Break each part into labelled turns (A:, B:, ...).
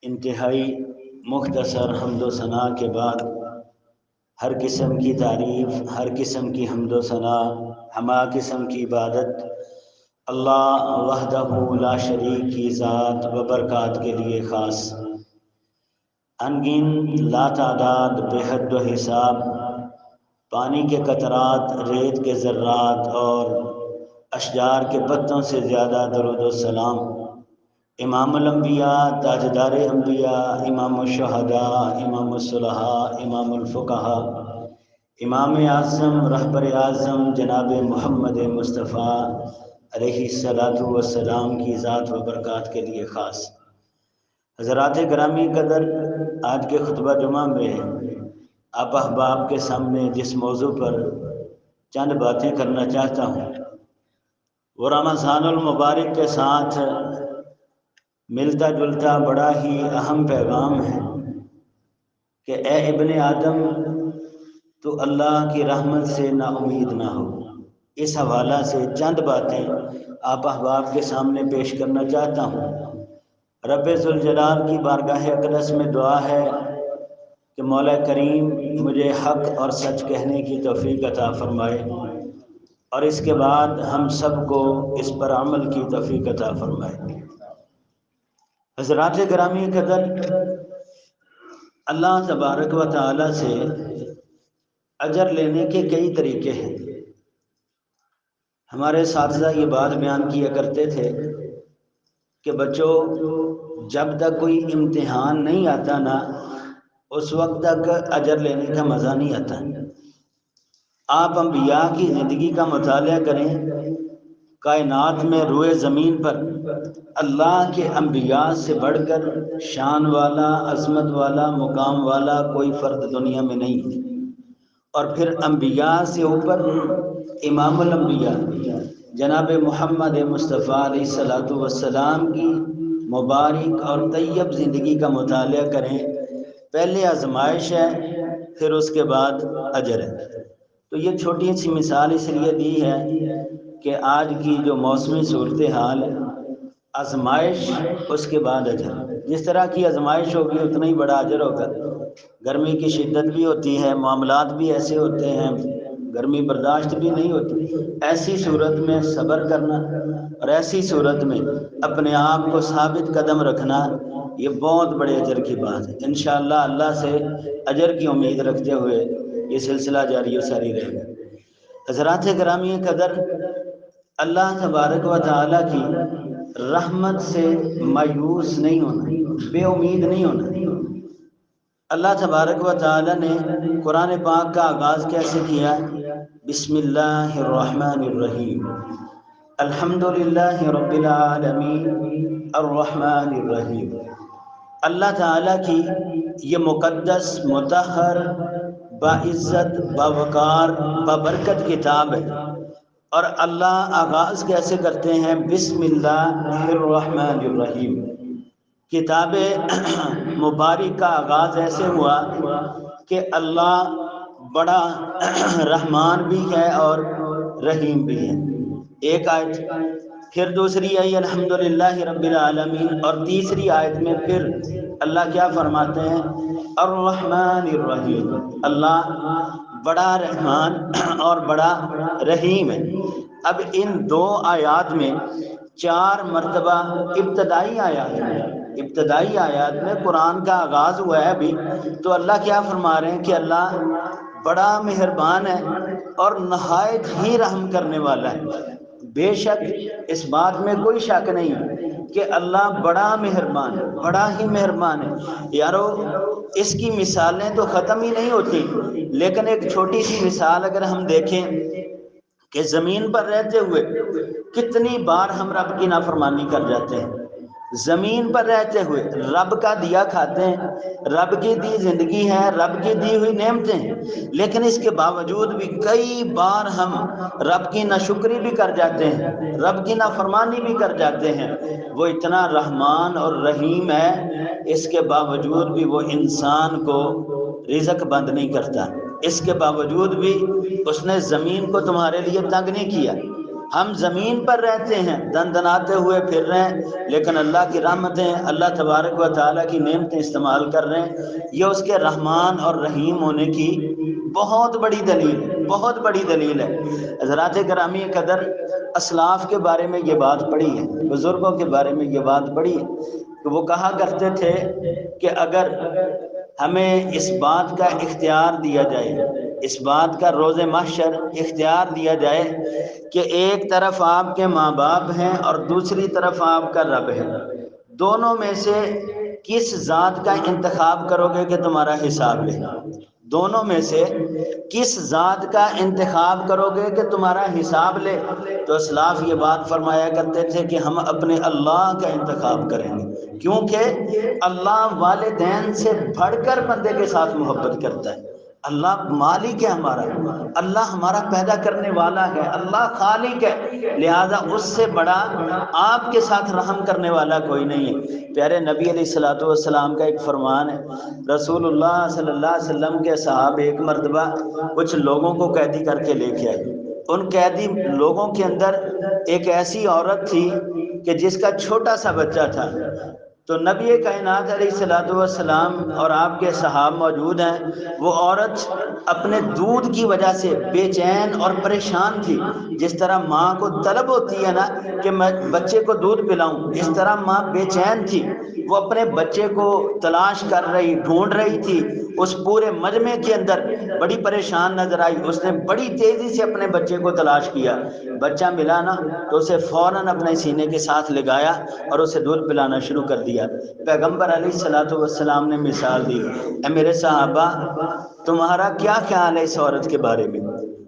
A: انتہائی مختصر حمد و ثناء کے بعد ہر قسم کی تعریف، ہر قسم کی حمد و ثناء، ہمہ قسم کی عبادت اللہ وحدہ لا شریک کی ذات و برکات کے لیے خاص۔ انگن لا تعداد بے حد و حساب پانی کے قطرات، ریت کے ذرات اور اشجار کے پتوں سے زیادہ درود و سلام امام الانبیاء، تاجدار انبیاء، امام الشہداء، امام الصلحاء، امام الفقہاء، امام اعظم، رہبر اعظم جناب محمد مصطفیٰ علیہ الصلاۃ والسلام کی ذات و برکات کے لیے خاص۔ حضرات گرامی قدر، آج کے خطبہ جمعہ میں آپ احباب کے سامنے جس موضوع پر چند باتیں کرنا چاہتا ہوں وہ رمضان المبارک کے ساتھ ملتا جلتا بڑا ہی اہم پیغام ہے کہ اے ابن آدم، تو اللہ کی رحمت سے نا امید نہ ہو۔ اس حوالہ سے چند باتیں آپ احباب کے سامنے پیش کرنا چاہتا ہوں۔ رب ذوالجلال کی بارگاہ اقدس میں دعا ہے کہ مولا کریم مجھے حق اور سچ کہنے کی توفیق عطا فرمائے، اور اس کے بعد ہم سب کو اس پر عمل کی توفیق عطا فرمائے۔ حضرات گرامی قدر، اللہ تبارک و تعالی سے اجر لینے کے کئی طریقے ہیں۔ ہمارے اساتذہ یہ بات بیان کیا کرتے تھے کہ بچوں، جب تک کوئی امتحان نہیں آتا نا، اس وقت تک اجر لینے کا مزہ نہیں آتا۔ آپ انبیاء کی زندگی کا مطالعہ کریں، کائنات میں روئے زمین پر اللہ کے انبیاء سے بڑھ کر شان والا، عظمت والا، مقام والا کوئی فرد دنیا میں نہیں۔ اور پھر انبیاء سے اوپر امام الانبیاء جناب محمد مصطفیٰ علیہ الصلاۃ والسلام کی مبارک اور طیب زندگی کا مطالعہ کریں۔ پہلے آزمائش ہے، پھر اس کے بعد اجر ہے۔ تو یہ چھوٹی سی مثال اس لیے دی ہے کہ آج کی جو موسمی صورتحال ہے، آزمائش اس کے بعد اجر، جس طرح کی آزمائش ہوگی اتنا ہی بڑا اجر ہوگا۔ گرمی کی شدت بھی ہوتی ہے، معاملات بھی ایسے ہوتے ہیں، گرمی برداشت بھی نہیں ہوتی۔ ایسی صورت میں صبر کرنا اور ایسی صورت میں اپنے آپ کو ثابت قدم رکھنا، یہ بہت بڑے اجر کی بات ہے۔ انشاءاللہ اللہ سے اجر کی امید رکھتے ہوئے یہ سلسلہ جاری و ساری رہے گا۔ حضرات گرامی قدر، اللہ تبارک و تعالیٰ کی رحمت سے مایوس نہیں ہونا، بے امید نہیں ہونا۔ اللہ تبارک و تعالیٰ نے قرآن پاک کا آغاز کیسے کیا؟ بسم اللہ الرحمن الرحیم، الحمدللہ رب العالمین الرحمن الرحیم۔ اللہ تعالیٰ کی یہ مقدس، مطہر، باعزت، باوقار، بابرکت کتاب ہے، اور اللہ آغاز کیسے کرتے ہیں؟ بسم اللہ الرحمن الرحیم۔ کتاب مبارک کا آغاز ایسے ہوا کہ اللہ بڑا رحمان بھی ہے اور رحیم بھی ہے، ایک آیت۔ پھر دوسری آئی الحمدللہ رب العالمین، اور تیسری آیت میں پھر اللہ کیا فرماتے ہیں؟ الرحمن الرحیم۔ اللہ بڑا رحمان اور بڑا رحیم ہے۔ اب ان دو آیات میں 4 مرتبہ ابتدائی آیات میں قرآن کا آغاز ہوا ہے ابھی، تو اللہ کیا فرما رہے ہیں کہ اللہ بڑا مہربان ہے اور نہایت ہی رحم کرنے والا ہے۔ بے شک اس بات میں کوئی شک نہیں کہ اللہ بڑا مہربان ہے، بڑا ہی مہربان ہے۔ یارو، اس کی مثالیں تو ختم ہی نہیں ہوتی، لیکن ایک چھوٹی سی مثال اگر ہم دیکھیں کہ زمین پر رہتے ہوئے کتنی بار ہم رب کی نافرمانی کر جاتے ہیں۔ زمین پر رہتے ہوئے رب کا دیا کھاتے ہیں، رب کی دی زندگی ہے، رب کی دی ہوئی نعمتیں ہیں، لیکن اس کے باوجود بھی کئی بار ہم رب کی ناشکری بھی کر جاتے ہیں، رب کی نافرمانی بھی کر جاتے ہیں۔ وہ اتنا رحمان اور رحیم ہے، اس کے باوجود بھی وہ انسان کو رزق بند نہیں کرتا، اس کے باوجود بھی اس نے زمین کو تمہارے لیے تنگ نہیں کیا۔ ہم زمین پر رہتے ہیں، دن دناتے ہوئے پھر رہے ہیں، لیکن اللہ کی رحمتیں، اللہ تبارک و تعالیٰ کی نعمتیں استعمال کر رہے ہیں، یہ اس کے رحمان اور رحیم ہونے کی بہت بڑی دلیل ہے، بہت بڑی دلیل ہے۔ حضرات گرامی قدر، اسلاف کے بارے میں یہ بات پڑھی ہے، بزرگوں کے بارے میں یہ بات پڑھی ہے کہ وہ کہا کرتے تھے کہ اگر ہمیں اس بات کا اختیار دیا جائے، اس بات کا روز محشر اختیار دیا جائے کہ ایک طرف آپ کے ماں باپ ہیں اور دوسری طرف آپ کا رب ہے، دونوں میں سے کس ذات کا انتخاب کرو گے کہ تمہارا حساب لے؟ دونوں میں سے کس ذات کا انتخاب کرو گے کہ تمہارا حساب لے؟ تو اسلاف یہ بات فرمایا کرتے تھے کہ ہم اپنے اللہ کا انتخاب کریں گے، کیونکہ اللہ والدین سے بڑھ کر بندے کے ساتھ محبت کرتا ہے۔ اللہ مالک ہے ہمارا، اللہ ہمارا پیدا کرنے والا ہے، اللہ خالق ہے، لہذا اس سے بڑا آپ کے ساتھ رحم کرنے والا کوئی نہیں ہے۔ پیارے نبی علیہ الصلوۃ والسلام کا ایک فرمان ہے، رسول اللہ صلی اللہ علیہ وسلم کے صحابہ ایک مرتبہ کچھ لوگوں کو قیدی کر کے لے کے آئے۔ ان قیدی لوگوں کے اندر ایک ایسی عورت تھی کہ جس کا چھوٹا سا بچہ تھا، تو نبی کائنات علیہ الصلوۃ والسلام اور آپ کے صحابہ موجود ہیں۔ وہ عورت اپنے دودھ کی وجہ سے بے چین اور پریشان تھی، جس طرح ماں کو طلب ہوتی ہے نا کہ میں بچے کو دودھ پلاؤں، اس طرح ماں بے چین تھی، وہ اپنے بچے کو تلاش کر رہی، ڈھونڈ رہی تھی۔ اس پورے مجمع کے اندر بڑی پریشان نظر آئی، اس نے بڑی تیزی سے اپنے بچے کو تلاش کیا، بچہ ملا نا تو اسے فوراً اپنے سینے کے ساتھ لگایا اور اسے دودھ پلانا شروع کر دیا۔ پیغمبر علیہ الصلوۃ والسلام نے مثال دی، اے میرے صحابہ تمہارا کیا خیال ہے اس عورت کے بارے میں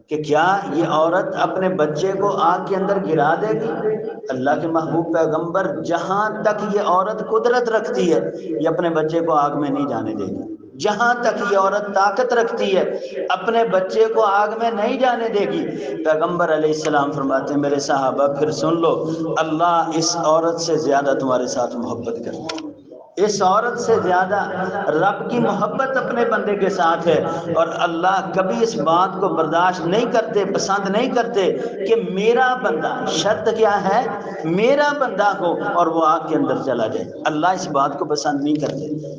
A: کہ کیا یہ عورت اپنے بچے کو آگ کے اندر گرا دے گی؟ اللہ کے محبوب پیغمبر، جہاں تک یہ عورت قدرت رکھتی ہے یہ اپنے بچے کو آگ میں نہیں جانے دے گی، جہاں تک یہ عورت طاقت رکھتی ہے اپنے بچے کو آگ میں نہیں جانے دے گی۔ پیغمبر علیہ السلام فرماتے ہیں میرے صحابہ پھر سن لو، اللہ اس عورت سے زیادہ تمہارے ساتھ محبت کرتا ہے، اس عورت سے زیادہ رب کی محبت اپنے بندے کے ساتھ ہے، اور اللہ کبھی اس بات کو برداشت نہیں کرتے، پسند نہیں کرتے کہ میرا بندہ، شرط کیا ہے؟ میرا بندہ ہو اور وہ آگ کے اندر چلا جائے، اللہ اس بات کو پسند نہیں کرتے۔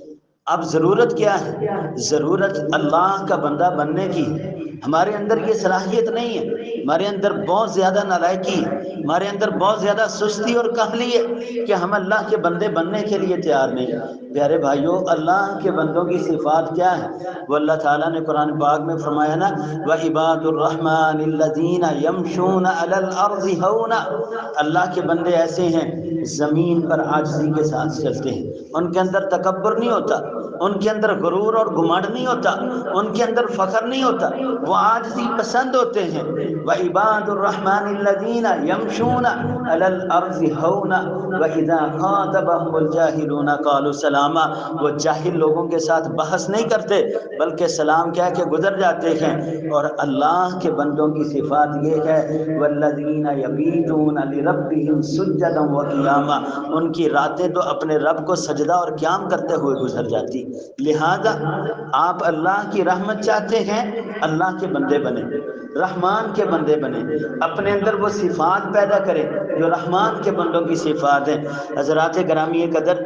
A: اب ضرورت کیا ہے؟ ضرورت اللہ کا بندہ بننے کی ہے۔ ہمارے اندر یہ صلاحیت نہیں ہے، ہمارے اندر بہت زیادہ نالائکی ہے، ہمارے اندر بہت زیادہ سستی اور کاہلی ہے کہ ہم اللہ کے بندے بننے کے لیے تیار نہیں۔ پیارے بھائیوں، اللہ کے بندوں کی صفات کیا ہے؟ وہ اللہ تعالیٰ نے قرآن پاک میں فرمایا نا وَعِبَادُ الرَّحْمَنِ الَّذِينَ يَمْشُونَ عَلَى الْأَرْضِ هَوْنًا، اللہ کے بندے ایسے ہیں زمین پر عاجزی کے ساتھ چلتے ہیں، ان کے اندر تکبر نہیں ہوتا، ان کے اندر غرور اور گھمنڈ نہیں ہوتا، ان کے اندر فخر نہیں ہوتا، وہ عاجزی پسند ہوتے ہیں۔ وَعِبَادُ الرَّحْمَنِ الَّذِينَ يَمْشُونَ عَلَى الْأَرْضِ هَوْنًا وَإِذَا خَاطَبَهُمُ الْجَاهِلُونَ قَالُوا سَلَامًا، وہ جاہل لوگوں کے ساتھ بحث نہیں کرتے بلکہ سلام کہہ کے گزر جاتے ہیں۔ اور اللہ کے بندوں کی صفات یہ ہے وَالَّذِينَ يَبِيتُونَ لِرَبِّهِمْ سُجَّدًا وَقِيَامًا، ان کی راتیں تو اپنے رب کو سجدہ اور قیام کرتے ہوئے گزر جاتی۔ لہذا آپ اللہ کی رحمت چاہتے ہیں، اللہ کے بندے بنیں، رحمان کے بندے بنیں، اپنے اندر وہ صفات پیدا کریں جو رحمان کے بندوں کی صفات ہیں۔ حضرات گرامی قدر،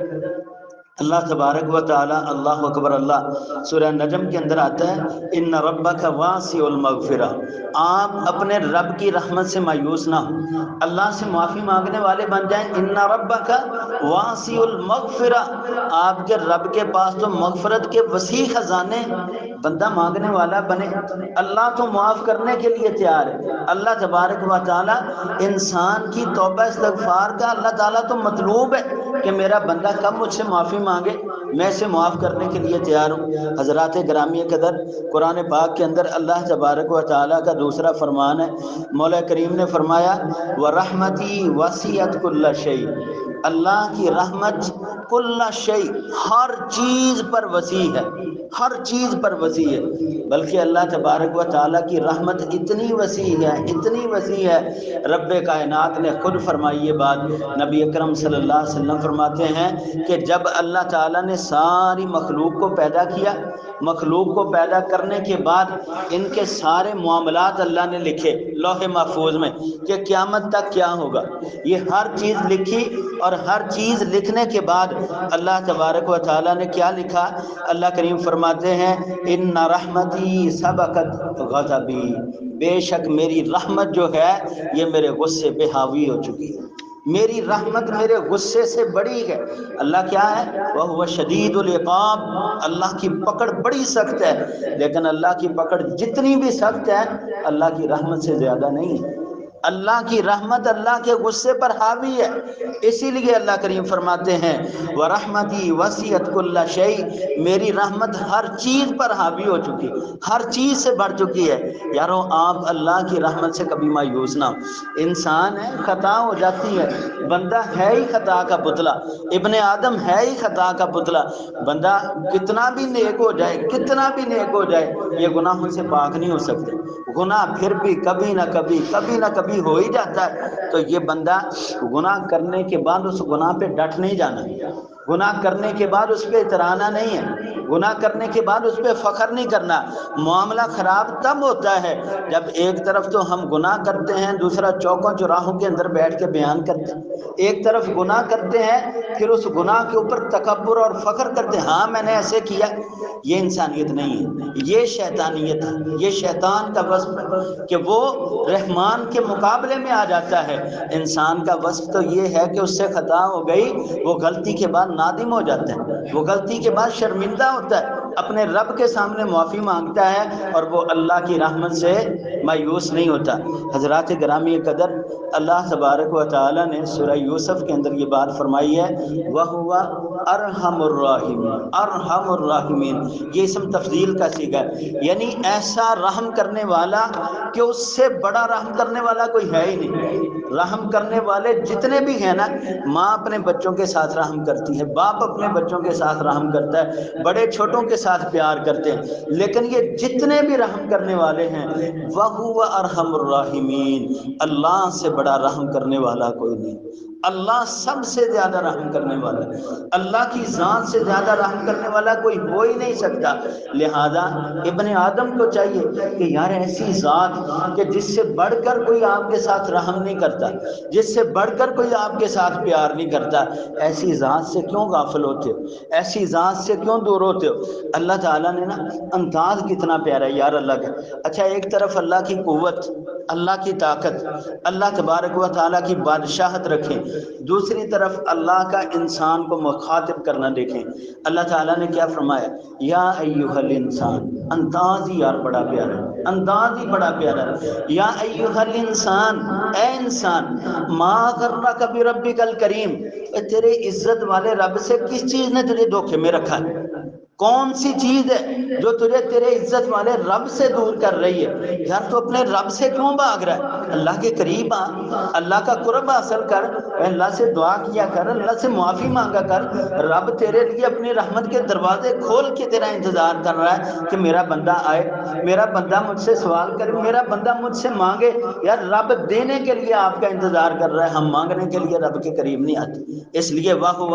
A: اللہ تبارک و تعالی، اللہ اکبر، اللہ سورہ نجم کے اندر آتا ہے ان ربک واسع المغفرہ، آپ اپنے رب کی رحمت سے مایوس نہ ہوں، اللہ سے معافی مانگنے والے بن جائیں۔ ان ربک واسع المغفرہ، آپ کے رب کے پاس تو مغفرت کے وسیع خزانے، بندہ مانگنے والا بنے، اللہ تو معاف کرنے کے لیے تیار ہے۔ اللہ تبارک و تعالی انسان کی توبہ استغفار کا اللہ تعالیٰ تو مطلوب ہے کہ میرا بندہ کب مجھ سے معافی مانگے، میں اسے معاف کرنے کے لیے تیار ہوں۔ حضرات گرامی قدر، قرآن پاک کے اندر اللہ تبارک و تعالیٰ کا دوسرا فرمان ہے، مولا کریم نے فرمایا وَرَحْمَتِي وَسِعَتْ كُلَّ شَيْءٍ، اللہ کی رحمت کل شیء، ہر چیز پر وسیع ہے، ہر چیز پر وسیع ہے۔ بلکہ اللہ تبارک و تعالیٰ کی رحمت اتنی وسیع ہے، اتنی وسیع ہے، رب کائنات نے خود فرمائی یہ بات۔ نبی اکرم صلی اللہ علیہ وسلم فرماتے ہیں کہ جب اللہ تعالیٰ نے ساری مخلوق کو پیدا کیا، مخلوق کو پیدا کرنے کے بعد ان کے سارے معاملات اللہ نے لکھے لوح محفوظ میں کہ قیامت تک کیا ہوگا، یہ ہر چیز لکھی۔ اور ہر چیز لکھنے کے بعد اللہ تبارک و تعالیٰ نے کیا لکھا؟ اللہ کریم فرماتے ہیں ان رحمتی سبقت غضبی، بے شک میری رحمت جو ہے یہ میرے غصے پہ حاوی ہو چکی ہے، میری رحمت میرے غصے سے بڑی ہے۔ اللہ کیا ہے؟ وَهُوَ شَدِيدُ الْعِقَابِ، اللہ کی پکڑ بڑی سخت ہے، لیکن اللہ کی پکڑ جتنی بھی سخت ہے اللہ کی رحمت سے زیادہ نہیں ہے۔ اللہ کی رحمت اللہ کے غصے پر حاوی ہے، اسی لیے اللہ کریم فرماتے ہیں وَرَحْمَتِي وَسِعَتْ كُلَّ شَيْءٍ، میری رحمت ہر چیز پر حاوی ہو چکی، ہر چیز سے بڑھ چکی ہے۔ یارو آپ اللہ کی رحمت سے کبھی مایوس نہ ہو۔ انسان ہے، خطا ہو جاتی ہے، بندہ ہے ہی خطا کا پتلا، ابن آدم ہے ہی خطا کا پتلا۔ بندہ کتنا بھی نیک ہو جائے، کتنا بھی نیک ہو جائے، یہ گناہوں سے پاک نہیں ہو سکتے۔ گناہ پھر بھی کبھی نہ کبھی ہو ہی جاتا ہے۔ تو یہ بندہ گناہ کرنے کے بعد اس گناہ پہ ڈٹ نہیں جانا، گناہ کرنے کے بعد اس پہ اترانا نہیں ہے، گناہ کرنے کے بعد اس پہ فخر نہیں کرنا۔ معاملہ خراب تب ہوتا ہے جب ایک طرف تو ہم گناہ کرتے ہیں، دوسرا چوکوں چوراہوں کے اندر بیٹھ کے بیان کرتے ہیں۔ ایک طرف گناہ کرتے ہیں، پھر اس گناہ کے اوپر تکبر اور فخر کرتے ہیں، ہاں میں نے ایسے کیا۔ یہ انسانیت نہیں ہے، یہ شیطانیت ہے، یہ شیطان کا وصف ہے کہ وہ رحمان کے مقابلے میں آ جاتا ہے۔ انسان کا وصف تو یہ ہے کہ اس سے خطا ہو گئی، وہ غلطی کے بعد نادم ہو جاتا ہے، وہ غلطی کے بعد شرمندہ ہوتا ہے، اپنے رب کے سامنے معافی مانگتا ہے، اور وہ اللہ کی رحمت سے مایوس نہیں ہوتا۔ حضرات گرامی قدر، اللہ تبارک و تعالی نے سورہ یوسف کے اندر یہ بات فرمائی ہے وَهُوَ ارحم الراحمین، ارحم الراحمین، یہ اسم تفضیل کا صیغہ ہے، یعنی ایسا رحم کرنے والا کہ اس سے بڑا رحم کرنے والا کوئی ہے ہی نہیں۔ رحم کرنے والے جتنے بھی ہیں نا، ماں اپنے بچوں کے ساتھ رحم کرتی ہے، باپ اپنے بچوں کے ساتھ رحم کرتا ہے، بڑے چھوٹوں کے ساتھ پیار کرتے ہیں، لیکن یہ جتنے بھی رحم کرنے والے ہیں وَهُوَ ارحم الراحمین، اللہ سے بڑا رحم کرنے والا کوئی نہیں۔ اللہ سب سے زیادہ رحم کرنے والا، اللہ کی ذات سے زیادہ رحم کرنے والا کوئی ہو ہی نہیں سکتا۔ لہذا ابن آدم کو چاہیے کہ یار ایسی ذات کہ جس سے بڑھ کر کوئی آپ کے ساتھ رحم نہیں کرتا، جس سے بڑھ کر کوئی آپ کے ساتھ پیار نہیں کرتا، ایسی ذات سے کیوں غافل ہوتے ہو، ایسی ذات سے کیوں دور ہوتے ہو؟ اللہ تعالیٰ نے نا انداز کتنا پیارا ہے یار اللہ کا۔ اچھا ایک طرف اللہ کی قوت، اللہ کی طاقت، اللہ تبارک و تعالیٰ کی بادشاہت رکھیں، دوسری طرف اللہ کا انسان کو مخاطب کرنا دیکھیں۔ اللہ تعالیٰ نے کیا فرمایا؟ یا ایھا الانسان، انداز ہی یار بڑا پیارا ہے، انداز ہی بڑا پیارا ہے۔ یا ایھا الانسان، اے انسان، ما غرک بربک الکریم، تیرے عزت والے رب سے کس چیز نے تجھے دھوکے میں رکھا ہے؟ کون سی چیز ہے جو تجھے تیرے عزت والے رب سے دور کر رہی ہے؟ یار تو اپنے رب سے کیوں بھاگ رہا ہے؟ اللہ کے قریب آ، اللہ کا قرب حاصل کر، اللہ سے دعا کیا کر، اللہ سے معافی مانگا کر۔ رب تیرے لیے اپنی رحمت کے دروازے کھول کے تیرا انتظار کر رہا ہے کہ میرا بندہ آئے، میرا بندہ مجھ سے سوال کرے، میرا بندہ مجھ سے مانگے۔ یار رب دینے کے لیے آپ کا انتظار کر رہا ہے، ہم مانگنے کے لیے رب کے قریب نہیں آتے۔ اس لیے وَهُوَ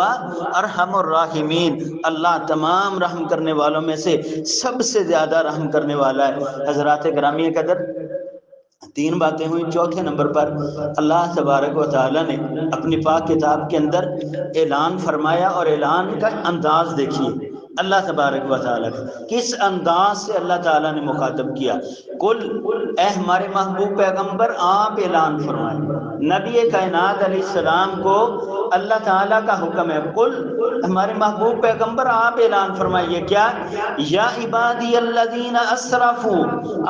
A: ارحم الراحمین، اللہ تمام رحم کرنے والوں میں سے سب سے زیادہ رحم کرنے والا ہے۔ حضرات گرامی قدر، تین باتیں ہوئی۔ چوتھے نمبر پر اللہ تبارک و تعالی نے اپنی پاک کتاب کے اندر اعلان فرمایا، اور اعلان کا انداز دیکھیے اللہ تبارک و تعالی کس انداز سے اللہ تعالیٰ نے مخاطب کیا۔ قل، اے ہمارے محبوب پیغمبر آپ اعلان فرمائیں۔ نبی کائنات علیہ السلام کو اللہ تعالیٰ کا حکم ہے، قل، ہمارے محبوب پیغمبر آپ اعلان فرمائیے کیا؟ یا عبادی الذین اسرفوا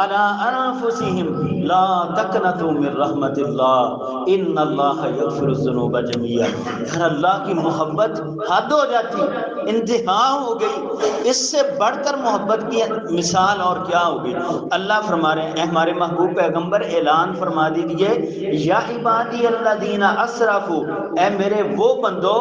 A: علی انفسہم لا تقنطوا من رحمت اللہ ان اللہ یغفر الذنوب جميعا۔ پھر اللہ کی محبت حد ہو جاتی، انتہا ہو گئی، اس سے بڑھ کر محبت کی مثال اور کیا ہوگی؟ اللہ فرما رہے ہیں، ہمارے محبوب پیغمبر اعلان فرما دیجئے، یا عبادی الذین اسرفوا، اے میرے وہ بندو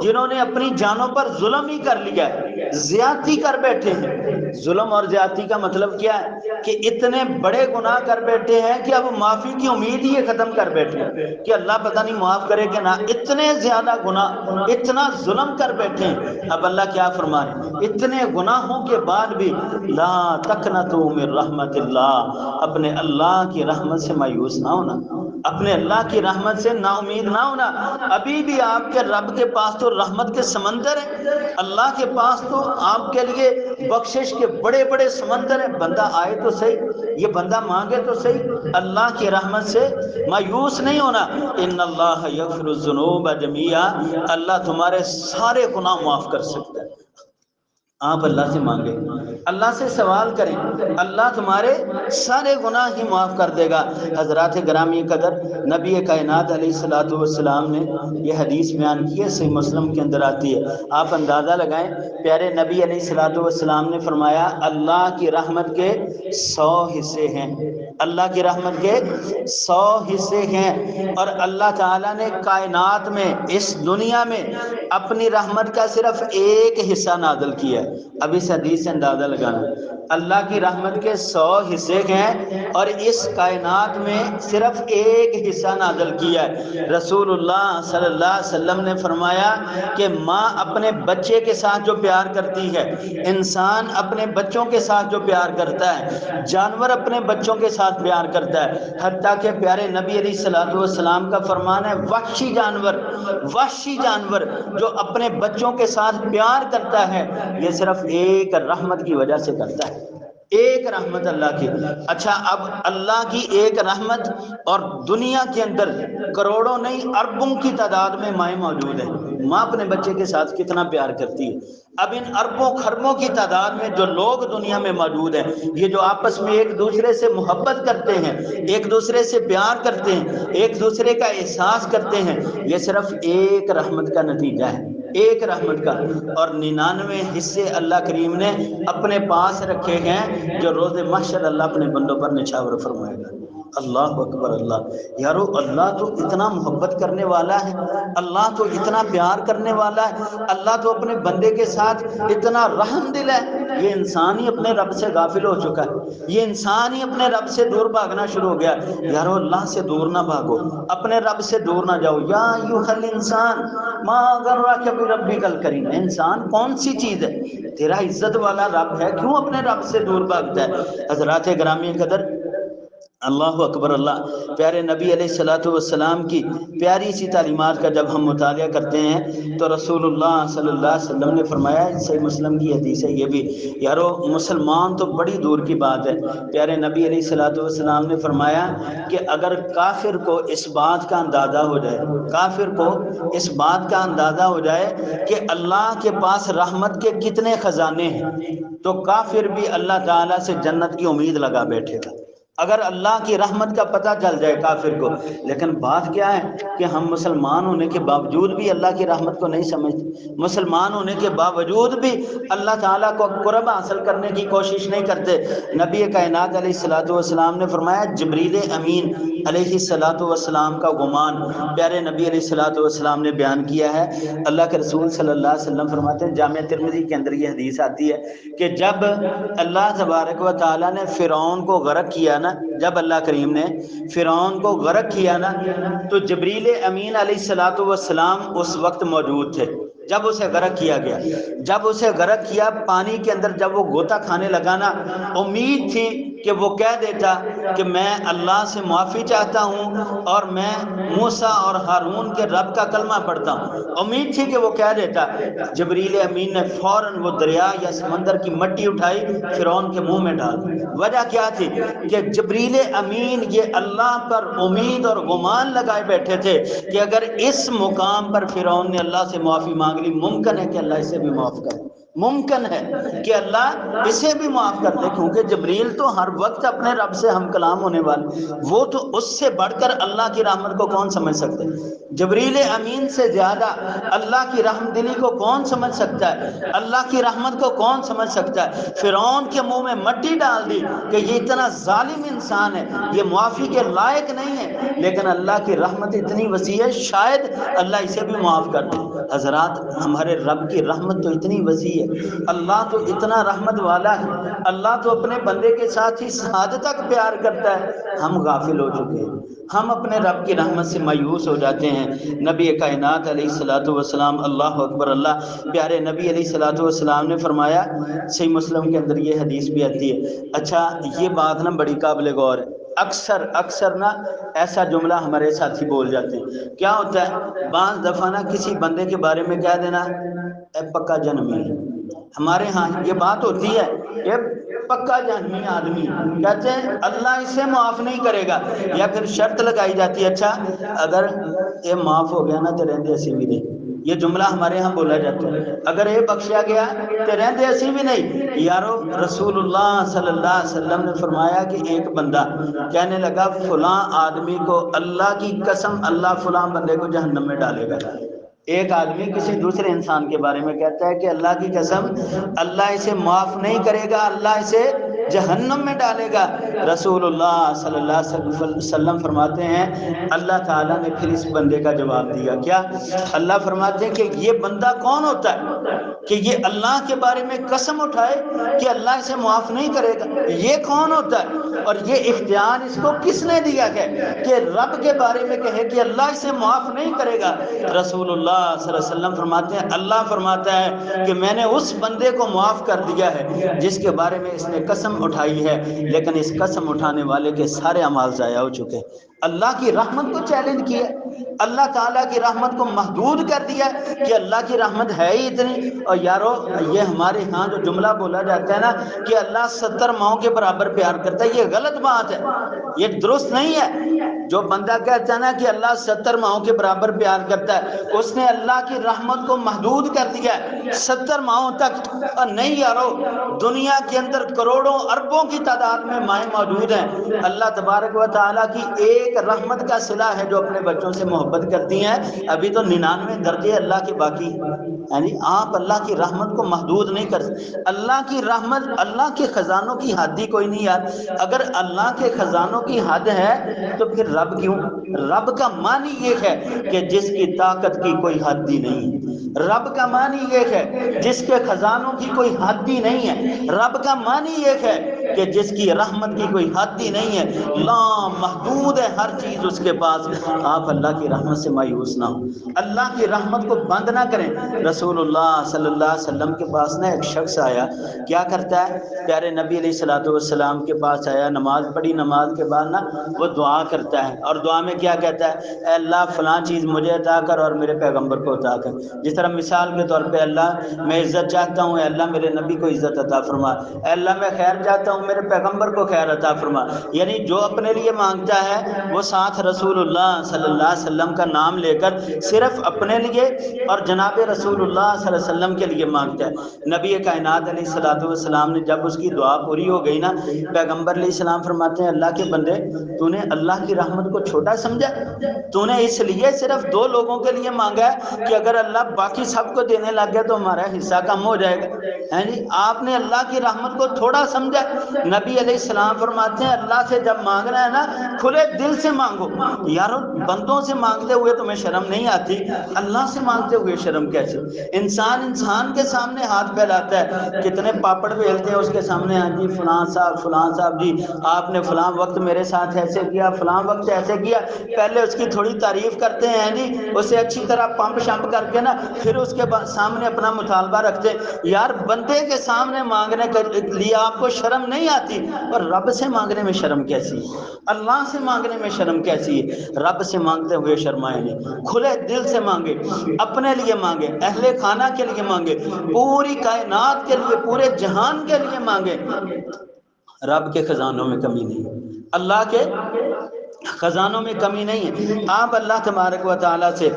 A: جنہوں نے اپنی جانوں پر ظلم ہی کر لیا ہے، زیادتی کر بیٹھے ہیں۔ ظلم اور زیادتی کا مطلب کیا ہے؟ کہ اتنے بڑے گناہ کر بیٹھے ہیں کہ اب معافی کی امید ہی ختم کر بیٹھے ہیں کہ اللہ پتہ نہیں معاف کرے کہ نہ، اتنے زیادہ گناہ، اتنا ظلم کر بیٹھے ہیں۔ اب اللہ کیا فرما رہے ہیں؟ اتنے گناہوں کے بعد بھی لا تقنطوا من رحمت اللہ، اپنے اللہ کی رحمت سے مایوس نہ ہونا، اپنے اللہ کی رحمت سے نا امید نہ ہونا۔ ابھی بھی آپ کے رب کے پاس تو رحمت کے سمندر ہیں، اللہ کے پاس تو آپ کے لیے بخشش کے بڑے بڑے سمندر ہیں۔ بندہ آئے تو صحیح، یہ بندہ مانگے تو صحیح، اللہ کی رحمت سے مایوس نہیں ہونا۔ ان اللہ یغفر الذنوب جميعا، اللہ تمہارے سارے گناہ معاف کر سکتا ہے۔ آپ اللہ سے مانگیں، اللہ سے سوال کریں، اللہ تمہارے سارے گناہ ہی معاف کر دے گا۔ حضرات گرامی قدر، نبی کائنات علیہ السلام نے یہ حدیث بیان کی ہے، صحیح مسلم کے اندر آتی ہے۔ آپ اندازہ لگائیں، پیارے نبی علیہ السلام نے فرمایا اللہ کی رحمت کے 100 حصے ہیں، اللہ کی رحمت کے 100 حصے ہیں، اور اللہ تعالیٰ نے کائنات میں، اس دنیا میں اپنی رحمت کا صرف ایک حصہ نازل کیا ہے۔ اب اس حدیث سے اندازہ لگانا، اللہ کی رحمت کے 100 حصے ہیں اور اس کائنات میں صرف ایک حصہ نازل کیا ہے۔ رسول اللہ صلی اللہ علیہ وسلم نے فرمایا کہ ماں اپنے بچے کے ساتھ جو پیار کرتی ہے، انسان اپنے بچوں کے ساتھ جو پیار کرتا ہے، جانور اپنے بچوں کے ساتھ پیار کرتا ہے، حتیٰ کہ پیارے نبی علیہ السلام کا فرمان ہے، وحشی جانور جو اپنے بچوں کے ساتھ پیار کرتا ہے، یہ صرف ایک رحمت کی وجہ سے کرتا ہے، ایک رحمت اللہ کی۔ اچھا، اب اللہ کی ایک رحمت اور دنیا کے اندر کروڑوں نہیں اربوں کی تعداد میں مائیں موجود ہیں، ماں اپنے بچے کے ساتھ کتنا پیار کرتی ہے۔ اب ان اربوں خربوں کی تعداد میں جو لوگ دنیا میں موجود ہیں، یہ جو آپس میں ایک دوسرے سے محبت کرتے ہیں، ایک دوسرے سے پیار کرتے ہیں، ایک دوسرے کا احساس کرتے ہیں، یہ صرف ایک رحمت کا نتیجہ ہے، ایک رحمت کا۔ اور 99 حصے اللہ کریم نے اپنے پاس رکھے ہیں جو روز محشر اللہ اپنے بندوں پر نچھاور فرمائے گا۔ اللہ اکبر، اللہ یارو، اللہ تو اتنا محبت کرنے والا ہے، اللہ تو اتنا پیار کرنے والا ہے، اللہ تو اپنے بندے کے ساتھ اتنا رحم دل ہے۔ یہ انسان ہی اپنے رب سے غافل ہو چکا ہے، یہ انسان ہی اپنے رب سے دور بھاگنا شروع ہو گیا۔ یارو، اللہ سے دور نہ بھاگو، اپنے رب سے دور نہ جاؤ۔ یا ایھا الانسان ما غرک بربک الکریم، انسان کون سی چیز ہے؟ تیرا عزت والا رب ہے، کیوں اپنے رب سے دور بھاگتا ہے؟ حضرات گرامی قدر، اللہ اکبر، اللہ پیارے نبی علیہ السلام کی پیاری سی تعلیمات کا جب ہم مطالعہ کرتے ہیں تو رسول اللہ صلی اللہ علیہ وسلم نے فرمایا، صحیح مسلم کی حدیث ہے یہ بھی، یارو مسلمان تو بڑی دور کی بات ہے، پیارے نبی علیہ السلام نے فرمایا کہ اگر کافر کو اس بات کا اندازہ ہو جائے، کافر کو اس بات کا اندازہ ہو جائے کہ اللہ کے پاس رحمت کے کتنے خزانے ہیں، تو کافر بھی اللہ تعالیٰ سے جنت کی امید لگا بیٹھے گا، اگر اللہ کی رحمت کا پتہ چل جائے کافر کو۔ لیکن بات کیا ہے کہ ہم مسلمان ہونے کے باوجود بھی اللہ کی رحمت کو نہیں سمجھتے، مسلمان ہونے کے باوجود بھی اللہ تعالیٰ کو قرب حاصل کرنے کی کوشش نہیں کرتے۔ نبی کائنات علیہ السلام نے فرمایا، جبریل امین علیہ السلام کا گمان پیارے نبی علیہ السلام نے بیان کیا ہے۔ اللہ کے رسول صلی اللہ علیہ وسلم فرماتے ہیں، جامع ترمذی کے اندر یہ حدیث آتی ہے کہ جب اللہ تبارک و تعالیٰ نے فرعون کو غرق کیا نا، جب اللہ کریم نے فرعون کو غرق کیا نا، تو جبریل امین علیہ السلام اس وقت موجود تھے جب اسے غرق کیا گیا۔ جب اسے غرق کیا، پانی کے اندر جب وہ غوطہ کھانے لگا نا، امید تھی کہ وہ کہہ دیتا کہ میں اللہ سے معافی چاہتا ہوں اور میں موسیٰ اور ہارون کے رب کا کلمہ پڑھتا ہوں، امید تھی کہ وہ کہہ دیتا۔ جبریل امین نے فوراً وہ دریا یا سمندر کی مٹی اٹھائی، فرعون کے منہ میں ڈال دی۔ وجہ کیا تھی کہ جبریل امین یہ اللہ پر امید اور گمان لگائے بیٹھے تھے کہ اگر اس مقام پر فرعون نے اللہ سے معافی مانگ لی، ممکن ہے کہ اللہ اسے بھی معاف کرے، ممکن ہے کہ اللہ اسے بھی معاف کر دے، کیونکہ جبریل تو ہر وقت اپنے رب سے ہم کلام ہونے والے، وہ تو اس سے بڑھ کر اللہ کی رحمت کو کون سمجھ سکتے ہیں؟ جبریل امین سے زیادہ اللہ کی رحم دلی کو کون سمجھ سکتا ہے؟ اللہ کی رحمت کو کون سمجھ سکتا ہے؟ فرعون کے منہ میں مٹی ڈال دی کہ یہ اتنا ظالم انسان ہے، یہ معافی کے لائق نہیں ہے، لیکن اللہ کی رحمت اتنی وسیع ہے، شاید اللہ اسے بھی معاف کر دے۔ حضرات، ہمارے رب کی رحمت تو اتنی وسیع ہے، اللہ تو اتنا رحمت والا ہے، اللہ تو اپنے بندے کے ساتھ اس حد تک پیار کرتا ہے۔ ہم غافل ہو چکے ہیں، ہم اپنے رب کی رحمت سے مایوس ہو جاتے ہیں۔ نبی کائنات علیہ الصلوۃ والسلام، اللہ اکبر اللہ، پیارے نبی علیہ الصلوۃ والسلام نے فرمایا، صحیح مسلم کے اندر یہ حدیث بھی آتی ہے۔ اچھا، یہ بات نا بڑی قابل غور ہے، اکثر نا ایسا جملہ ہمارے ساتھی بول جاتے ہیں، کیا ہوتا ہے بعض دفعہ نا کسی بندے کے بارے میں کہہ دینا اے پکا جنمی، ہمارے ہاں یہ بات ہوتی ہے، یہ پکا جہنمی آدمی، کہتے ہیں اللہ اسے معاف نہیں کرے گا، یا پھر شرط لگائی جاتی ہے، اچھا اگر یہ معاف ہو گیا نا تو رہندے اسی بھی نہیں، یہ جملہ ہمارے ہاں بولا جاتا ہے، اگر یہ بخشیا گیا تو رہندے اسی بھی نہیں۔ یارو، رسول اللہ صلی اللہ علیہ وسلم نے فرمایا کہ ایک بندہ کہنے لگا فلاں آدمی کو اللہ کی قسم اللہ فلاں بندے کو جہنم میں ڈالے گا۔ ایک آدمی کسی دوسرے انسان کے بارے میں کہتا ہے کہ اللہ کی قسم اللہ اسے معاف نہیں کرے گا، اللہ اسے جہنم میں ڈالے گا۔ رسول اللہ صلی اللہ علیہ وسلم فرماتے ہیں، اللہ تعالیٰ نے پھر اس بندے کا جواب دیا، کیا؟ اللہ فرماتے ہیں کہ یہ بندہ کون ہوتا ہے کہ یہ اللہ کے بارے میں قسم اٹھائے کہ اللہ اسے معاف نہیں کرے گا؟ یہ کون ہوتا ہے؟ اور یہ اختیار اس کو کس نے دیا ہے کہ رب کے بارے میں کہے کہ اللہ اسے معاف نہیں کرے گا؟ رسول اللہ صلی اللہ علیہ وسلم فرماتے ہیں، اللہ فرماتا ہے کہ میں نے اس بندے کو معاف کر دیا ہے جس کے بارے میں اس نے قسم اٹھائی ہے، لیکن اس قسم اٹھانے والے کے سارے اعمال ضائع ہو چکے۔ اللہ کی رحمت کو چیلنج کیا، اللہ تعالیٰ کی رحمت کو محدود کر دیا کہ اللہ کی رحمت ہے ہی اتنی۔ اور یارو، یہ ہمارے ہاں جو جملہ بولا جاتا ہے نا کہ اللہ 70 ماؤں کے برابر پیار کرتا ہے، یہ غلط بات ہے، یہ درست نہیں ہے۔ جو بندہ کہتا ہے نا کہ اللہ 70 ماؤں کے برابر پیار کرتا ہے، اس نے اللہ کی رحمت کو محدود کر دیا ہے 70 ماؤں تک۔ اور نہیں یارو، دنیا کے اندر کروڑوں اربوں کی تعداد میں مائیں موجود ہیں، اللہ تبارک و تعالیٰ کی ایک رحمت کا صلہ ہے جو اپنے بچوں سے محبت کرتی ہیں، ابھی تو 99 درجے اللہ کے باقی، یعنی آپ اللہ کی رحمت کو محدود نہیں کر سکتے۔ اللہ کی رحمت، اللہ کے خزانوں کی حد ہی کوئی نہیں یار۔ اگر اللہ کے خزانوں کی حد ہے تو پھر رب کیوں؟ رب کا معنی یہ ہے کہ جس کی طاقت کی کوئی حد ہی نہیں ہے۔ رب کا معنی یہ ہے جس کے خزانوں کی کوئی حد ہی نہیں ہے۔ رب کا معنی یہ ہے کہ جس کی رحمت کی کوئی حد ہی نہیں ہے، لا محدود ہے ہر چیز اس کے پاس۔ آپ اللہ کی رحمت سے مایوس نہ ہو، اللہ کی رحمت کو بند نہ کریں۔ رسول اللہ صلی اللہ علیہ وسلم کے پاس نا ایک شخص آیا، کیا کرتا ہے؟ پیارے نبی علیہ الصلوۃ والسلام کے پاس آیا، نماز پڑھی، نماز کے بعد نا وہ دعا کرتا ہے، اور دعا میں کیا کہتا ہے؟ اے اللہ فلاں چیز مجھے عطا کر اور میرے پیغمبر کو عطا کر۔ جس طرح مثال کے طور پہ اللہ میں عزت چاہتا ہوں، اے اللہ میرے نبی کو عزت عطا فرما، اے اللہ میں خیر چاہتا ہوں، میرے پیغمبر کو خیر عطا فرما۔ یعنی جو اپنے لیے مانگتا ہے وہ ساتھ رسول اللہ صلی اللہ علیہ وسلم کا نام لے کر صرف اپنے لیے اور جناب رسول اللہ صلی اللہ علیہ وسلم کے لیے مانگتا ہے۔ نبی کائنات علیہ الصلوۃ والسلام نے جب اس کی دعا پوری ہو گئی نا، پیغمبر علیہ السلام فرماتے ہیں، اللہ کے بندے، تو نے اللہ کی رحمت کو چھوٹا سمجھا؟ تو نے اس لیے صرف 2 لوگوں کے لیے مانگا ہے کہ اگر اللہ باقی سب کو دینے لگ گیا تو ہمارا حصہ کم ہو جائے گا؟ جی، آپ نے اللہ کی رحمت کو تھوڑا سمجھا؟ نبی علیہ السلام فرماتے ہیں، اللہ سے جب مانگنا ہے نا کھلے دل سے مانگو۔ یارو، بندوں سے مانگتے ہوئے تمہیں شرم نہیں آتی؟ اللہ سے مانگتے ہوئے شرم کیسے؟ انسان کے سامنے ہاتھ پھیلاتا ہے، کتنے پاپڑ بیلتے ہیں اس کے سامنے، ہاں جی فلاں صاحب جی آپ نے فلاں وقت میرے ساتھ ایسے کیا، فلاں وقت ایسے کیا، پہلے اس کی تھوڑی تعریف کرتے ہیں جی، اسے اچھی طرح پمپ شمپ کر کے نا پھر اس کے سامنے اپنا مطالبہ رکھتے ہیں۔ یار، بندے کے سامنے مانگنے کے لیے آپ کو شرم نہیں آتی، اور رب سے مانگنے میں شرم کیسی ہے؟ اللہ سے مانگنے میں شرم کیسی ہے؟ رب سے مانگتے ہوئے شرمائے نہیں، کھلے دل سے مانگے، اپنے لیے مانگے، اہل خانہ کے لیے مانگے، پوری کائنات کے لیے، پورے جہان کے لیے مانگے۔ رب کے خزانوں میں کمی نہیں، اللہ کے خزانوں میں کمی نہیں ہے، آپ اللہ تبارک و تعالیٰ سے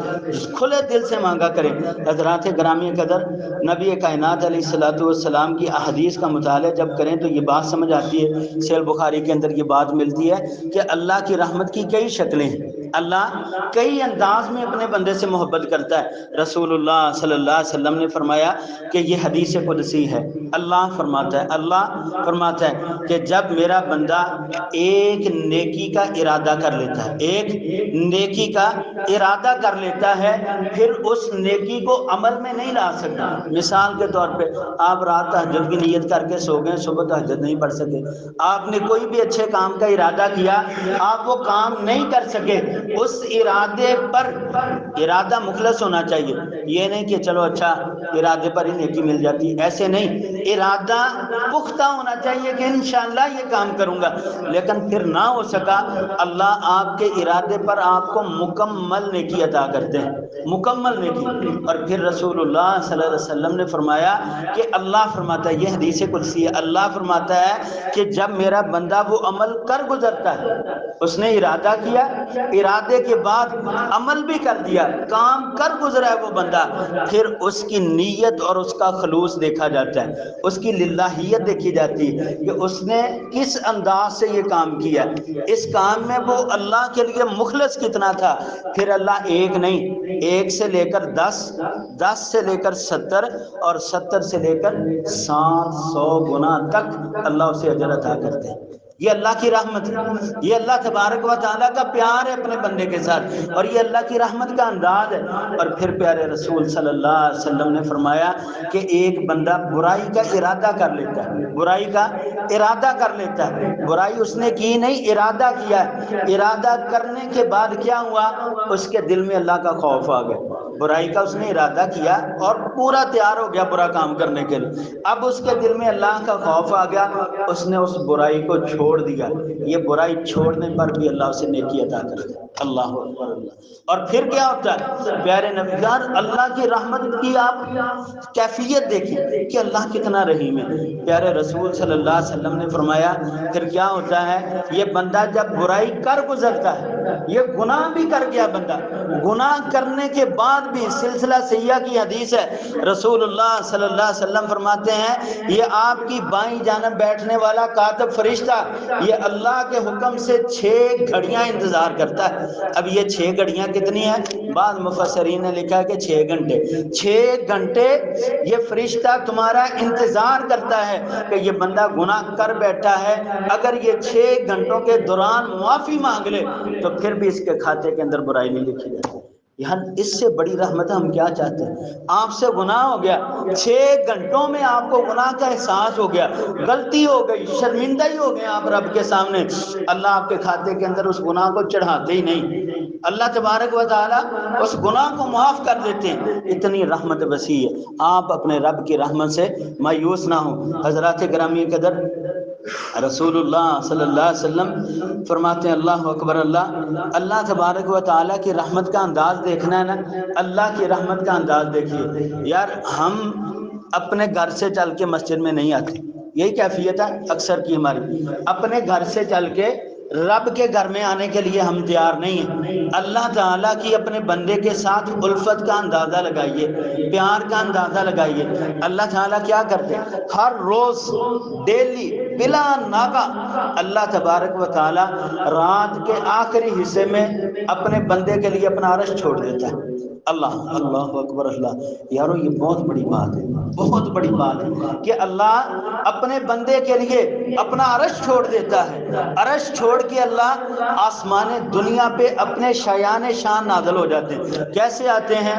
A: کھلے دل سے مانگا کریں۔ حضرات گرامی قدر، نبی کائنات علیہ الصلوۃ والسلام کی احادیث کا مطالعہ جب کریں تو یہ بات سمجھ آتی ہے، صحیح بخاری کے اندر یہ بات ملتی ہے کہ اللہ کی رحمت کی کئی شکلیں ہیں، اللہ کئی انداز میں اپنے بندے سے محبت کرتا ہے۔ رسول اللہ صلی اللہ علیہ وسلم نے فرمایا کہ یہ حدیث قدسی ہے، اللہ فرماتا ہے کہ جب میرا بندہ ایک نیکی کا ارادہ کر لیتا ہے، ایک نیکی کا ارادہ کر لیتا ہے، پھر اس نیکی کو عمل میں نہیں لا سکتا۔ مثال کے طور پہ آپ رات تہجد کی نیت کر کے سو گئے، صبح تہجد نہیں پڑھ سکے، آپ نے کوئی بھی اچھے کام کا ارادہ کیا، آپ وہ کام نہیں کر سکے، اس ارادے پر ارادہ مخلص ہونا چاہیے، یہ نہیں کہ چلو اچھا ارادے پر ہی نیکی مل جاتی، ایسے نہیں، ارادہ پختہ ہونا چاہیے کہ انشاءاللہ یہ کام کروں گا، لیکن پھر نہ ہو سکا، اللہ آپ کے ارادے پر آپ کو مکمل نیکی عطا کرتے ہیں، مکمل نیکی۔ اور پھر رسول اللہ صلی اللہ علیہ وسلم نے فرمایا کہ اللہ فرماتا ہے، یہ حدیث قدسی ہے، اللہ فرماتا ہے کہ جب میرا بندہ وہ عمل کر گزرتا ہے، اس نے ارادہ کیا، ارادے کے بعد عمل بھی کر دیا، کام کر گزرا ہے وہ بندہ، پھر اس کی نیت اور اس کا خلوص دیکھا جاتا ہے، اس کی للہیت دیکھی جاتی ہے کہ اس نے کس انداز سے یہ کام کیا، اس کام میں وہ اللہ کے لیے مخلص کتنا تھا۔ پھر اللہ ایک نہیں، ایک سے لے کر 10، 10 سے لے کر 70 اور 70 سے لے کر 700 گنا تک اللہ اسے اجر عطا کرتے ہیں۔ یہ اللہ کی رحمت ہے، یہ اللہ تبارک و تعالیٰ کا پیار ہے اپنے بندے کے ساتھ، اور یہ اللہ کی رحمت کا انداز ہے۔ اور پھر پیارے رسول صلی اللہ علیہ وسلم نے فرمایا کہ ایک بندہ برائی کا ارادہ کر لیتا ہے، برائی کا ارادہ کر لیتا ہے، برائی اس نے کی نہیں، ارادہ کیا ہے، ارادہ کرنے کے بعد کیا ہوا، اس کے دل میں اللہ کا خوف آ گیا، برائی کا اس نے ارادہ کیا اور پورا تیار ہو گیا برا کام کرنے کے لیے، اب اس کے دل میں اللہ کا خوف آ گیا، اس نے اس برائی کو چھوڑ دیا، یہ برائی چھوڑنے پر بھی اللہ اسے نیکی عطا کرتا ہے۔ اللہ اکبر اللہ۔ اور پھر کیا ہوتا ہے پیارے نبی جان، اللہ کی رحمت کی آپ کیفیت دیکھیں کہ اللہ کتنا رحیم ہے۔ پیارے رسول صلی اللہ علیہ وسلم نے فرمایا پھر کیا ہوتا ہے، یہ بندہ جب برائی کر گزرتا ہے، یہ گناہ بھی کر گیا بندہ، گناہ کرنے کے بعد بھی سلسلہ سیاح کی حدیث ہے، رسول اللہ صلی اللہ علیہ وسلم فرماتے ہیں یہ آپ کی بائیں جانب بیٹھنے والا کاتب فرشتہ، یہ اللہ کے حکم سے 6 گھڑیاں انتظار کرتا ہے۔ اب یہ 6 گھڑیاں کتنی ہیں، بعض مفسرین نے لکھا ہے کہ 6 گھنٹے، 6 گھنٹے یہ فرشتہ تمہارا انتظار کرتا ہے کہ یہ بندہ گناہ کر بیٹھا ہے، اگر یہ 6 گھنٹوں کے دوران معافی مانگ لے تو پھر بھی اس کے کھاتے کے اندر برائی نہیں لکھی جاتی۔ یعنی اس سے بڑی رحمت ہم کیا چاہتے ہیں، آپ سے گناہ ہو گیا، 6 گھنٹوں میں آپ کو گناہ کا احساس ہو گیا، غلطی ہو گئی، شرمندہ ہی ہو گئے آپ رب کے سامنے، اللہ آپ کے کھاتے کے اندر اس گناہ کو چڑھاتے ہی نہیں، اللہ تبارک و تعالیٰ اس گناہ کو معاف کر دیتے ہیں، اتنی رحمت وسیع ہے۔ آپ اپنے رب کی رحمت سے مایوس نہ ہوں۔ حضرات گرامی قدر، رسول اللہ صلی اللہ علیہ وسلم فرماتے ہیں اللہ اکبر اللہ، اللہ تبارک و تعالیٰ کی رحمت کا انداز دیکھنا ہے نا، اللہ کی رحمت کا انداز دیکھیے یار، ہم اپنے گھر سے چل کے مسجد میں نہیں آتے، یہی کیفیت ہے اکثر کی ہماری، اپنے گھر سے چل کے رب کے گھر میں آنے کے لیے ہم تیار نہیں ہیں۔ اللہ تعالیٰ کی اپنے بندے کے ساتھ الفت کا اندازہ لگائیے، پیار کا اندازہ لگائیے، اللہ تعالیٰ کیا کرتے ہیں، ہر روز ڈیلی بلا ناغہ اللہ تبارک و تعالیٰ رات کے آخری حصے میں اپنے بندے کے لیے اپنا عرش چھوڑ دیتا ہے۔ اللہ اکبر اللہ، یارو یہ بہت بڑی بات ہے، بہت بڑی بات ہے کہ اللہ اپنے بندے کے لیے اپنا عرش چھوڑ دیتا ہے، عرش چھوڑ کے اللہ آسمان دنیا پہ اپنے شایان شان نازل ہو جاتے ہیں۔ کیسے آتے ہیں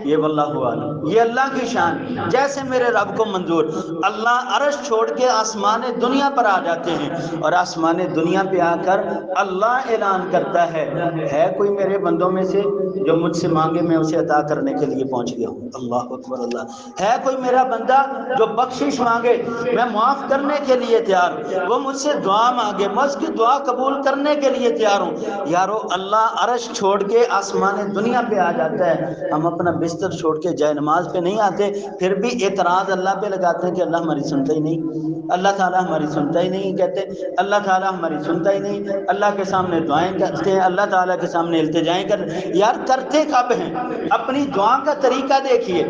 A: یہ واللہ عالم، یہ اللہ کی شان، جیسے میرے رب کو منظور، اللہ عرش چھوڑ کے آسمان دنیا پر آ جاتے ہیں، اور آسمان دنیا پہ آ کر اللہ اعلان کرتا ہے کوئی میرے بندوں میں سے جو مجھ سے مانگے میں اسے عطا کرنے کے لیے پہنچ گیا ہوں۔ اللہ اکبر اللہ۔ ہے کوئی میرا بندہ جو بخشش مانگے، میں معاف کرنے کے لیے تیار ہوں۔ وہ مجھ سے دعا مانگے، میں اس کی دعا قبول کرنے کے لیے تیار ہوں۔ یارو اللہ عرش چھوڑ کے آسمان دنیا پہ آ جاتا ہے، ہم اپنا بستر چھوڑ کے جائے نماز پہ نہیں آتے، پھر بھی اعتراض اللہ پہ لگاتے ہیں کہ اللہ ہماری سنتا ہی نہیں، اللہ تعالیٰ ہماری سنتا ہی نہیں، کہتے اللہ تعالیٰ ہماری سنتا ہی نہیں، اللہ کے سامنے دعائیں کرتے ہیں، اللہ تعالیٰ کے سامنے التجائیں کرتے ہیں۔ یار کرتے کب ہیں؟ اپنی دعا کا طریقہ دیکھیے،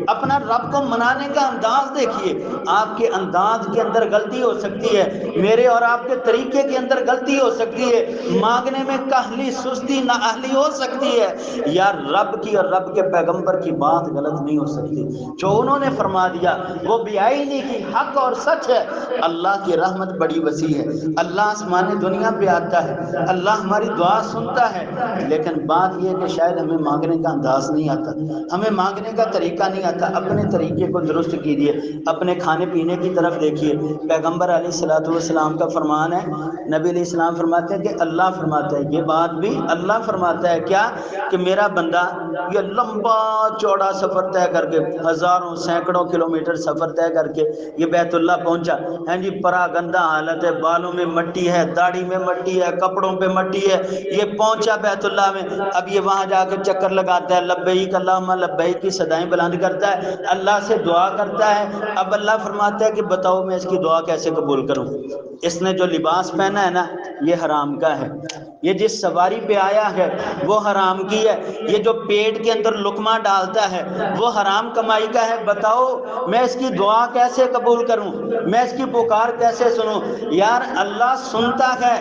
A: اپنا رب کو منانے کا انداز دیکھیے۔ آپ کے انداز کے اندر غلطی ہو سکتی ہے، میرے اور آپ کے طریقے کے اندر غلطی ہو سکتی ہے، مانگنے میں کاہلی سستی نااہلی ہو سکتی ہے، یار رب کی اور رب کے پیغمبر کی بات غلط نہیں ہو سکتی۔ جو انہوں نے فرما دیا وہ بیائی کی حق اور سچ ہے۔ اللہ کی رحمت بڑی وسیع ہے، اللہ آسمان دنیا پہ آتا ہے، اللہ ہماری دعا سنتا ہے، لیکن بات یہ کہ شاید ہمیں مانگنے کا انداز نہیں آتا، ہمیں مانگنے کا طریقہ نہیں آتا۔ اپنے طریقے کو درست کیجیے، اپنے کھانے پینے کی طرف دیکھیے۔ پیغمبر علیہ الصلوۃ والسلام کا فرمان ہے، نبی علیہ السلام فرماتے ہیں کہ اللہ فرماتا ہے، یہ بات بھی اللہ فرماتا ہے کیا کہ میرا بندہ یہ لمبا چوڑا سفر طے کر کے، ہزاروں سینکڑوں کلومیٹر سفر طے کر کے یہ بیت اللہ پہنچا، ہیں جی پرا گندہ حالت ہے، بالوں میں مٹی ہے، داڑھی میں مٹی ہے، کپڑوں پہ مٹی ہے، یہ پہنچا بیت اللہ میں، اب یہ وہاں جا کے چکر لگاتا ہے، لبیک اللہم لبیک کی صدائیں بلند کرتا ہے، اللہ سے دعا کرتا ہے۔ اب اللہ فرماتا ہے کہ بتاؤ میں اس کی دعا کیسے قبول کروں؟ اس نے جو لباس پہنا ہے نا یہ حرام کا ہے، یہ جس سواری پہ آیا ہے وہ حرام کی ہے، یہ جو پیٹ کے اندر لقمہ ڈالتا ہے وہ حرام کمائی کا ہے، بتاؤ میں اس کی دعا کیسے قبول کروں، میں اس کی پکار کیسے سنوں؟ یار اللہ سنتا ہے،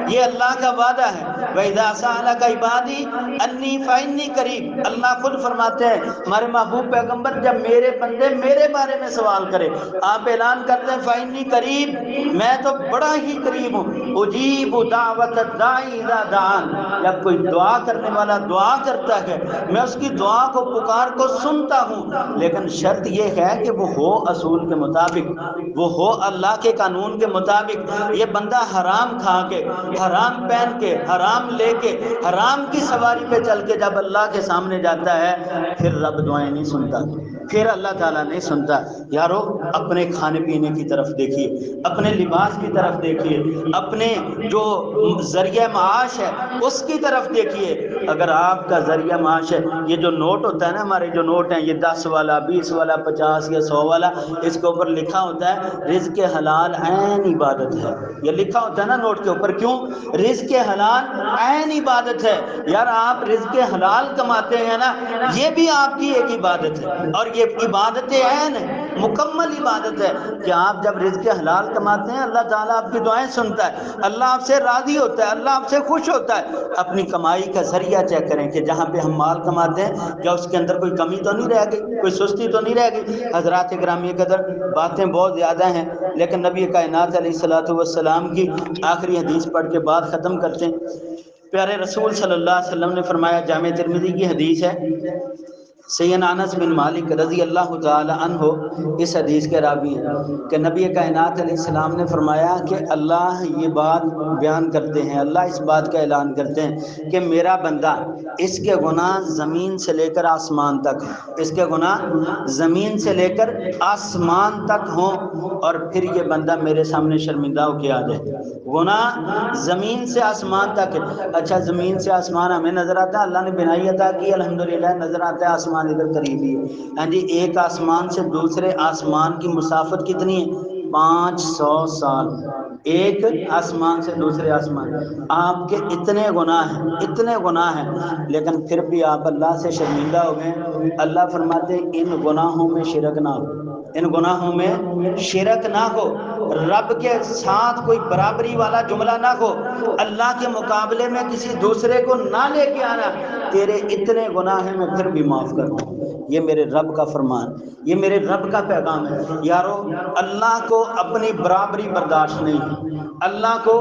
A: یہ اللہ کا وعدہ ہے، وَإِذَا سَأَلَكَ عِبَادِي أَنِّي فَإِنِّي قَرِيبٌ۔ اللہ خود فرماتے ہیں ہمارے محبوب پیغمبر جب میرے بندے میرے بارے میں سوال کرے، آپ اعلان کرتے ہیں فَإِنِّي قریب، میں تو بڑا ہی قریب ہوں، اجیب دعوت الداعی اذا دعان، جب کوئی دعا کرنے والا دعا کرتا ہے میں اس کی دعا کو پکار کو سنتا ہوں، لیکن شرط یہ ہے کہ وہ ہو اصول کے مطابق، وہ ہو اللہ کے قانون کے مطابق۔ یہ بندہ حرام کھا کے، حرام پہن کے، حرام لے کے، حرام کی سواری پہ چل کے جب اللہ کے سامنے جاتا ہے پھر رب دعائیں نہیں سنتا، پھر اللہ تعالیٰ نہیں سنتا۔ یارو اپنے کھانے پینے کی طرف دیکھیے، اپنے لباس کی طرف دیکھیے، اپنے جو ذریعہ معاش ہے اس کی طرف دیکھیے۔ اگر آپ کا ذریعہ معاش ہے، یہ جو نوٹ ہوتا ہے نا، ہمارے جو نوٹ ہیں یہ 10 والا، 20 والا، 50 یا 100 والا، اس کے اوپر لکھا ہوتا ہے رزق حلال عین عبادت ہے، یہ لکھا ہوتا ہے نا نوٹ کے اوپر، کیوں؟ رزق حلال عین عبادت ہے۔ یار آپ رزق حلال کماتے ہیں نا، یہ بھی آپ کی ایک عبادت ہے، اور یہ عبادت عین ہے، مکمل عبادت ہے کہ آپ جب رزق حلال کماتے ہیں اللہ تعالیٰ آپ کی دعائیں سنتا ہے، اللہ آپ سے راضی ہوتا ہے، اللہ آپ سے خوش ہوتا ہے۔ اپنی کمائی کا ذریعہ چیک کریں کہ جہاں پہ ہم مال کماتے ہیں کیا اس کے اندر کوئی کمی تو نہیں رہ گئی، کوئی سستی تو نہیں رہ گئی؟ حضرات گرامی قدر، باتیں بہت زیادہ ہیں لیکن نبی کائنات علیہ الصلوۃ والسلام کی آخری حدیث پڑھ کے بات ختم کرتے ہیں۔ پیارے رسول صلی اللہ علیہ وسلم نے فرمایا، جامع ترمذی کی حدیث ہے، سیدنا انس بن مالک رضی اللہ تعالی عنہ اس حدیث کے راوی ہیں کہ نبی کائنات علیہ السلام نے فرمایا کہ اللہ یہ بات بیان کرتے ہیں، اللہ اس بات کا اعلان کرتے ہیں کہ میرا بندہ، اس کے گناہ زمین سے لے کر آسمان تک، اس کے گناہ زمین سے لے کر آسمان تک ہوں، اور پھر یہ بندہ میرے سامنے شرمندہ ہو کے آ جائے۔ گناہ زمین سے آسمان تک، اچھا زمین سے آسمان ہمیں نظر آتا ہے، اللہ نے بنائی عطا کی الحمدللہ، نظر آتا ہے آسمان ادھر قریب ہی ہے، ہاں جی ایک آسمان سے دوسرے آسمان کی مسافت کتنی ہے؟ 500 سال، ایک آسمان سے دوسرے آسمان۔ آپ کے اتنے گناہ ہیں، اتنے گناہ ہیں، لیکن پھر بھی آپ اللہ سے شرمندہ ہو گئے۔ اللہ فرماتے ہیں ان گناہوں میں شرک نہ ہو، ان گناہوں میں شرک نہ ہو، رب کے ساتھ کوئی برابری والا جملہ نہ ہو، اللہ کے مقابلے میں کسی دوسرے کو نہ لے کے آنا، تیرے اتنے گناہ ہیں میں پھر بھی معاف کر دوں۔ یہ میرے رب کا فرمان، یہ میرے رب کا پیغام ہے۔ یارو اللہ کو اپنی برابری برداشت نہیں ہے، اللہ کو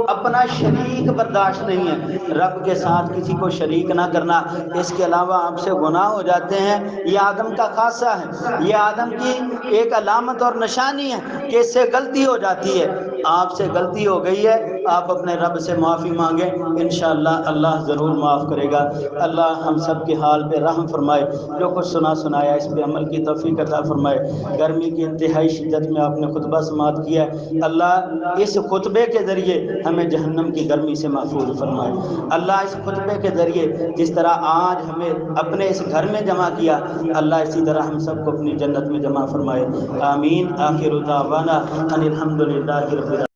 A: اپنا شریک برداشت نہیں ہے، رب کے ساتھ کسی کو شریک نہ کرنا۔ اس کے علاوہ آپ سے گناہ ہو جاتے ہیں، یہ آدم کا خاصہ ہے، یہ آدم کی ایک علامت اور نشانی ہے کہ اس سے غلطی ہو جاتی ہے۔ آپ سے غلطی ہو گئی ہے، آپ اپنے رب سے معافی مانگیں، انشاءاللہ اللہ ضرور معاف کرے گا۔ اللہ ہم سب کے حال پہ رحم فرمائے، جو کچھ سنایا اس پہ عمل کی توفیق عطا فرمائے۔ گرمی کی انتہائی شدت میں آپ نے خطبہ سماعت کیا ہے، اللہ اس خطبے کے ذریعے ہمیں جہنم کی گرمی سے محفوظ فرمائے۔ اللہ اس خطبے کے ذریعے جس طرح آج ہمیں اپنے اس گھر میں جمع کیا، اللہ اسی طرح ہم سب کو اپنی جنت میں جمع فرمائے۔ آمین۔ آخر دعوانا ان الحمد للہ رب العالمین۔